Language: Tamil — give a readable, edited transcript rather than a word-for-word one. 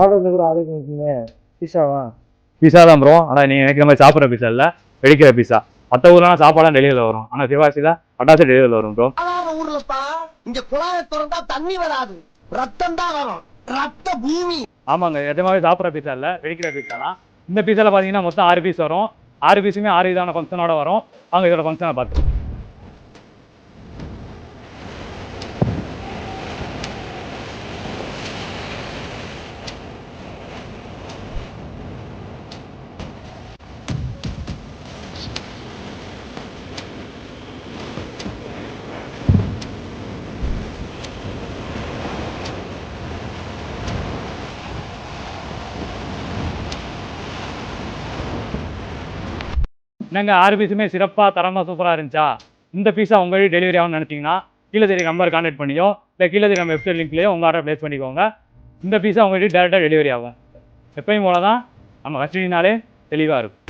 ஆர்டர் கூட ஆர்டர் பீஸாவா? பீஸா தான் ப்ரோ. ஆனால் நீங்கள் நினைக்கிற மாதிரி சாப்பிட்ற பீஸா இல்லை, வெடிக்கிற பீஸா. மற்ற ஊர்லாம் சாப்பாடுலாம் டெலிவரியில் வரும், ஆனால் சிவாசியில் பட்டாசு டெலிவரியில் வரும் ப்ரோ. ஊர்லப்பா இங்க குழாயை திறந்தா தண்ணி வராது, ரத்தம் தான் வரும், ரத்த பூமி. ஆமாங்க, எதமாதிரி சாப்பிட்ற பீஸா இல்லை, வெடிக்கிற பீஸா தான். இந்த பீஸாவில் பார்த்தீங்கன்னா மொத்தம் 6 பீஸ் வரும். 6 பீஸுமே 6 விதமான ஃபங்க்ஷனோட வரும். அவங்க இதோட ஃபங்க்ஷனை பார்த்து என்னங்க 6 பீஸுமே சிறப்பாக தரமாக சூப்பராக இருந்துச்சா? இந்த பீஸா உங்கள் வீடு டெலிவரி ஆகும்னு நினச்சிங்கன்னா கீழே தெரிய நம்பர் கான்டாக்ட் பண்ணியோ இல்லை கீழே தெரிய நம்ம வெப்சைட் லிங்க்லேயோ உங்கள் ஆர்டர் ப்ளேஸ் பண்ணிக்கோங்க. இந்த பீஸா உங்கள் வீடு டேரெக்டாக டெலிவரி ஆகும். எப்பயும் போல தான் நம்ம கஸ்டடினாலே தெளிவாக இருக்கும்.